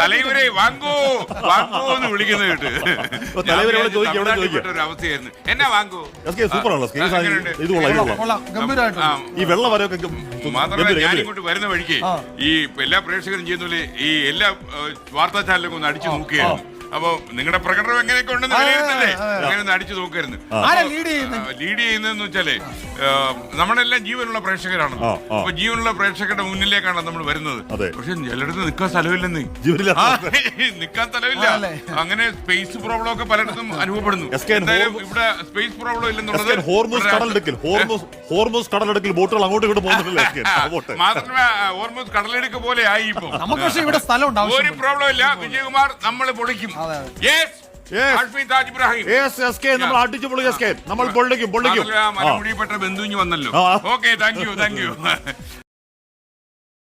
തലൈവരെ വാങ്ങൂ വാങ്ങൂ എന്ന് വിളിക്കുന്നത് കേട്ട് ഒരു അവസ്ഥയായിരുന്നു. എന്നാ വാങ്ങൂ മാത്രമല്ല ഞാൻ ഇങ്ങോട്ട് വരുന്ന വഴിക്ക് ഈ എല്ലാ പ്രേക്ഷകരും ചെയ്യുന്ന ഈ എല്ലാ വാർത്താ ചാനലൊക്കെ ഒന്ന് അടിച്ചു നോക്കുകയായിരുന്നു. അപ്പൊ നിങ്ങളുടെ പ്രകടനം എങ്ങനെയൊക്കെ ഉണ്ടെന്ന് വിലയിരുത്തല്ലേ, അങ്ങനെ ഒന്ന് അടിച്ചു നോക്കായിരുന്നു. ലീഡ് ചെയ്യുന്നതെന്ന് വെച്ചാല് നമ്മളെല്ലാം ജീവനുള്ള പ്രേക്ഷകരാണല്ലോ. അപ്പൊ ജീവനുള്ള പ്രേക്ഷകരുടെ മുന്നിലേക്കാണ് നമ്മൾ വരുന്നത്. പക്ഷെ ചിലയിടത്ത് നിൽക്കാൻ സ്ഥലമില്ലെന്ന്, നിൽക്കാൻ സ്ഥലമില്ല. അങ്ങനെ സ്പേസ് പ്രോബ്ലം ഒക്കെ പലയിടത്തും അനുഭവപ്പെടുന്നു. എന്തായാലും ഇവിടെ സ്പേസ് പ്രോബ്ലം ഇല്ലെന്നുള്ളത് മാത്രമേ ഹോർമൂസ് കടലെടുക്ക് പോലെ ആയി. ഇപ്പൊ ഒരു പ്രോബ്ലം ഇല്ല. വിജയകുമാർ നമ്മൾ പൊളിക്കും. മലമുടിപ്പെട്ട ബന്ധുഞ്ഞു വന്നല്ലോ. Okay, thank you.